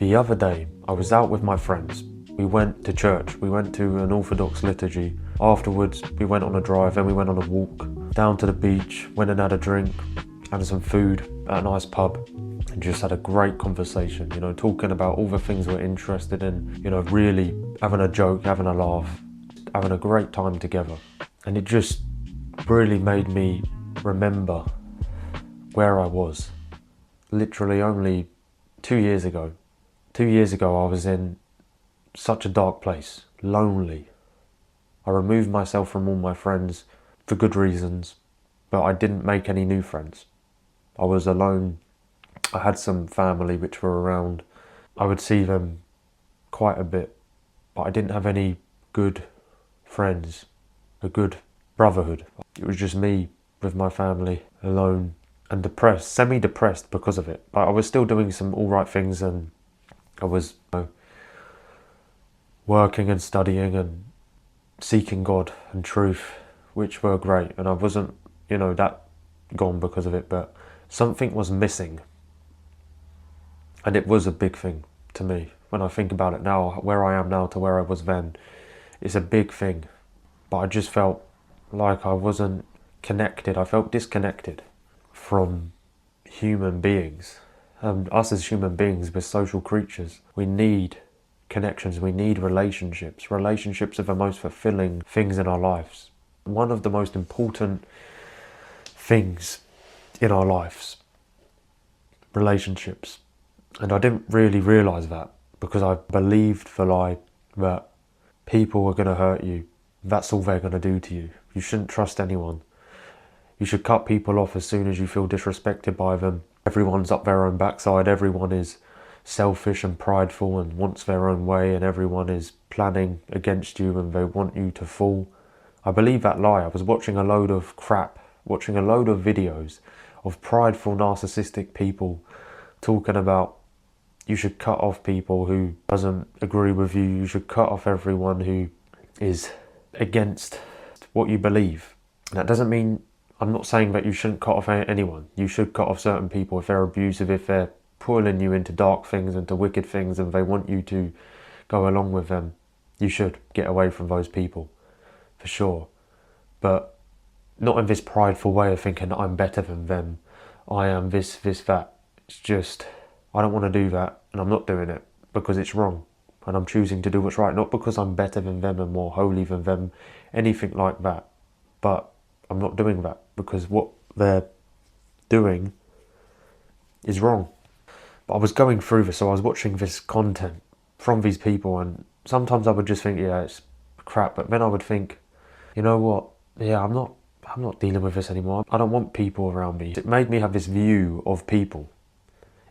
The other day, I was out with my friends. We went to church. We went to an Orthodox liturgy. Afterwards, we went on a drive, then we went on a walk down to the beach, went and had a drink, had some food at a nice pub, and just had a great conversation, talking about all the things we're interested in, really having a joke, having a laugh, having a great time together. And it just really made me remember where I was. Literally only 2 years ago. 2 years ago, I was in such a dark place, lonely. I removed myself from all my friends for good reasons, but I didn't make any new friends. I was alone. I had some family which were around. I would see them quite a bit, but I didn't have any good friends, a good brotherhood. It was just me with my family, alone, and depressed, semi-depressed because of it. But I was still doing some all right things, and I was working and studying and seeking God and truth, which were great. And I wasn't, that gone because of it, but something was missing. And it was a big thing to me. When I think about it now, where I am now to where I was then, it's a big thing. But I just felt like I wasn't connected. I felt disconnected from human beings. Us as human beings, we're social creatures. We need connections, we need relationships. Relationships are the most fulfilling things in our lives. One of the most important things in our lives, relationships. And I didn't really realise that because I believed the lie that people are going to hurt you. That's all they're going to do to you. You shouldn't trust anyone. You should cut people off as soon as you feel disrespected by them. Everyone's up their own backside. Everyone is selfish and prideful and wants their own way, and everyone is planning against you and they want you to fall. I believe that lie. I was watching a load of crap, watching a load of videos of prideful, narcissistic people talking about you should cut off people who doesn't agree with you. You should cut off everyone who is against what you believe. That doesn't mean, I'm not saying that you shouldn't cut off anyone. You should cut off certain people if they're abusive, if they're pulling you into dark things, into wicked things, and they want you to go along with them. You should get away from those people, for sure. But not in this prideful way of thinking I'm better than them. I am this, that. It's just, I don't want to do that, and I'm not doing it because it's wrong. And I'm choosing to do what's right, not because I'm better than them and more holy than them, anything like that. But I'm not doing that because what they're doing is wrong. But I was going through this, so I was watching this content from these people, and sometimes I would just think, yeah, it's crap. But then I would think, you know what? Yeah, I'm not dealing with this anymore. I don't want people around me. It made me have this view of people.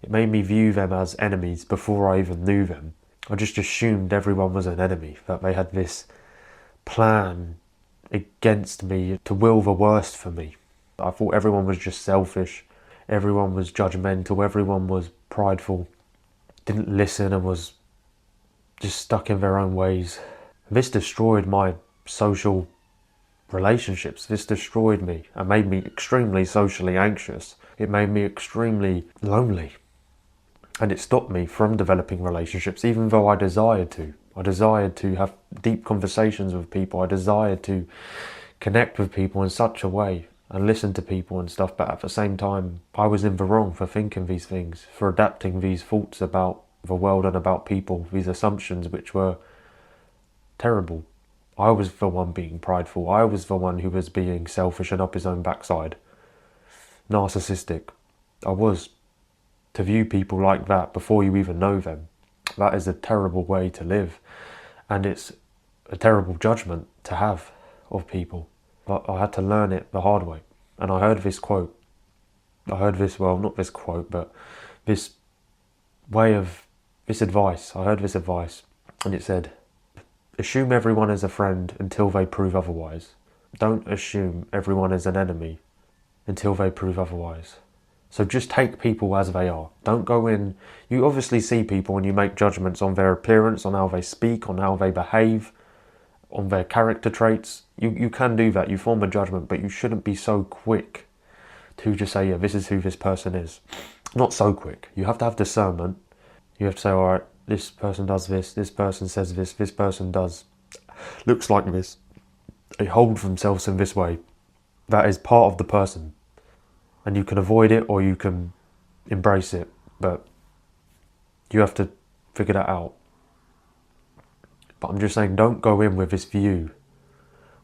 It made me view them as enemies before I even knew them. I just assumed everyone was an enemy, that they had this plan against me to will the worst for me. I thought everyone was just selfish, everyone was judgmental, everyone was prideful, didn't listen and was just stuck in their own ways. This destroyed my social relationships. This destroyed me and made me extremely socially anxious. It made me extremely lonely. And it stopped me from developing relationships, even though I desired to. I desired to have deep conversations with people. I desired to connect with people in such a way and listen to people and stuff. But at the same time, I was in the wrong for thinking these things, for adapting these thoughts about the world and about people, these assumptions which were terrible. I was the one being prideful. I was the one who was being selfish and up his own backside. Narcissistic. I was. To view people like that before you even know them, that is a terrible way to live, and it's a terrible judgment to have of people. But I had to learn it the hard way, and I heard this quote. Not this quote, but this advice. I heard this advice, and it said, assume everyone is a friend until they prove otherwise. Don't assume everyone is an enemy until they prove otherwise. So just take people as they are. Don't go in. You obviously see people and you make judgments on their appearance, on how they speak, on how they behave, on their character traits. You can do that. You form a judgment, but you shouldn't be so quick to just say, yeah, this is who this person is. Not so quick. You have to have discernment. You have to say, all right, this person does this person says this person looks like this. They hold themselves in this way. That is part of the person. And you can avoid it or you can embrace it. But you have to figure that out. But I'm just saying, don't go in with this view,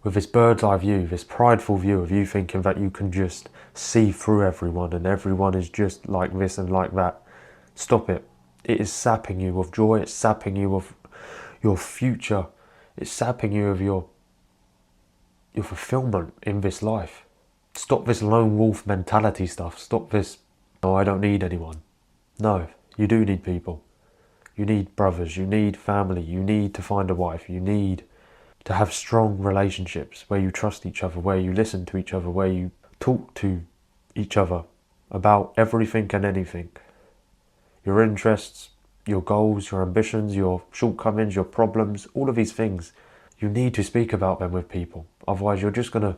with this bird's eye view, this prideful view of you thinking that you can just see through everyone and everyone is just like this and like that. Stop it. It is sapping you of joy. It's sapping you of your future. It's sapping you of your fulfillment in this life. Stop this lone wolf mentality stuff. Stop this, oh, I don't need anyone. No, you do need people. You need brothers, you need family, you need to find a wife, you need to have strong relationships where you trust each other, where you listen to each other, where you talk to each other about everything and anything. Your interests, your goals, your ambitions, your shortcomings, your problems, all of these things, you need to speak about them with people. Otherwise you're just going to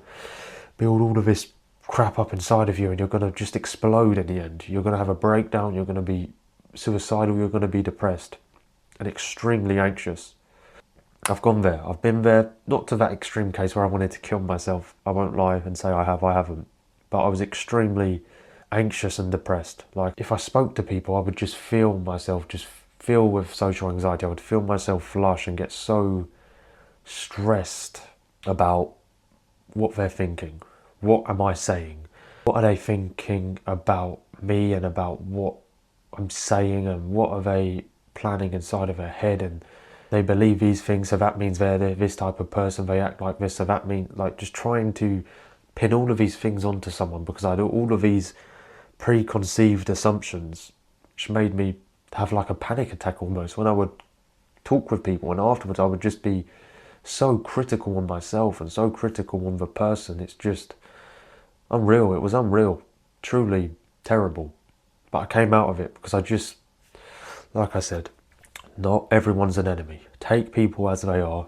build all of this crap up inside of you and you're going to just explode in the end. You're going to have a breakdown, you're going to be suicidal, you're going to be depressed and extremely anxious. I've gone there. I've been there, not to that extreme case where I wanted to kill myself. I won't lie and say I haven't. But I was extremely anxious and depressed. Like if I spoke to people, I would just feel myself, just feel with social anxiety. I would feel myself flush and get so stressed about what they're thinking. What am I saying? What are they thinking about me and about what I'm saying, and what are they planning inside of their head? And they believe these things, so that means they're this type of person, they act like this, so that means, like, just trying to pin all of these things onto someone because I do all of these preconceived assumptions, which made me have like a panic attack almost when I would talk with people, and afterwards I would just be so critical on myself and so critical on the person. It's just unreal. It was unreal, truly terrible. But I came out of it because I just, like I said, not everyone's an enemy. Take people as they are.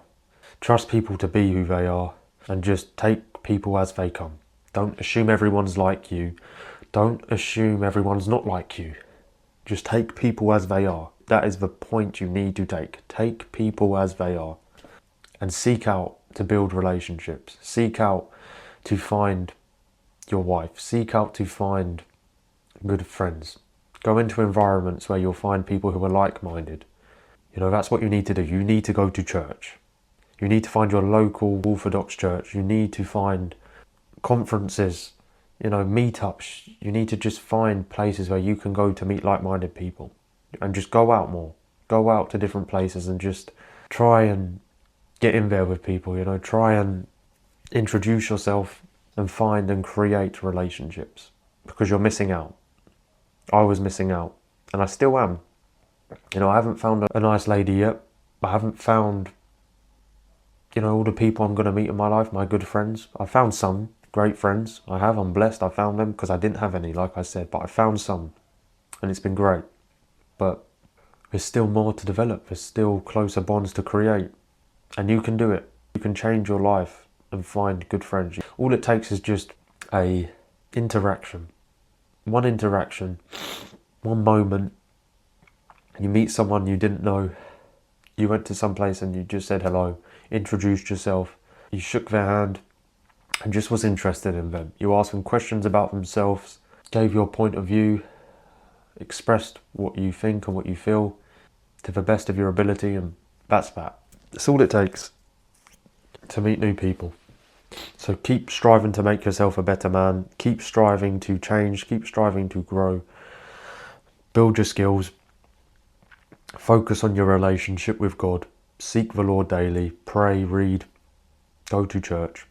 Trust people to be who they are. And just take people as they come. Don't assume everyone's like you. Don't assume everyone's not like you. Just take people as they are. That is the point you need to take. Take people as they are. And seek out to build relationships. Seek out to find your wife. Seek out to find good friends. Go into environments where you'll find people who are like-minded. You know, that's what you need to do. You need to go to church. You need to find your local Orthodox church. You need to find conferences, you know, meetups. You need to just find places where you can go to meet like-minded people. And just go out more. Go out to different places and just try and get in there with people, you know. Try and introduce yourself and find and create relationships. Because you're missing out. I was missing out, and I still am. You know, I haven't found a nice lady yet. I haven't found, you know, all the people I'm going to meet in my life, my good friends. I found some great friends. I'm blessed. I found them because I didn't have any, like I said, but I found some, and it's been great. But there's still more to develop. There's still closer bonds to create, and you can do it. You can change your life and find good friends. All it takes is just a interaction. One interaction, one moment, you meet someone you didn't know, you went to some place and you just said hello, introduced yourself, you shook their hand and just was interested in them. You asked them questions about themselves, gave your point of view, expressed what you think and what you feel to the best of your ability, and that's that. That's all it takes to meet new people. So keep striving to make yourself a better man. Keep striving to change. Keep striving to grow. Build your skills. Focus on your relationship with God. Seek the Lord daily. Pray, read, go to church.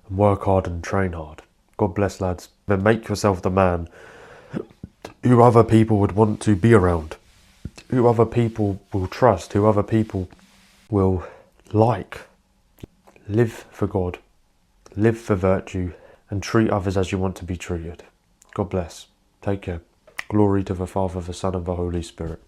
And work hard and train hard. God bless, lads. Then make yourself the man who other people would want to be around. Who other people will trust. Who other people will like. Live for God. Live for virtue and treat others as you want to be treated. God bless. Take care. Glory to the Father, the Son and the Holy Spirit.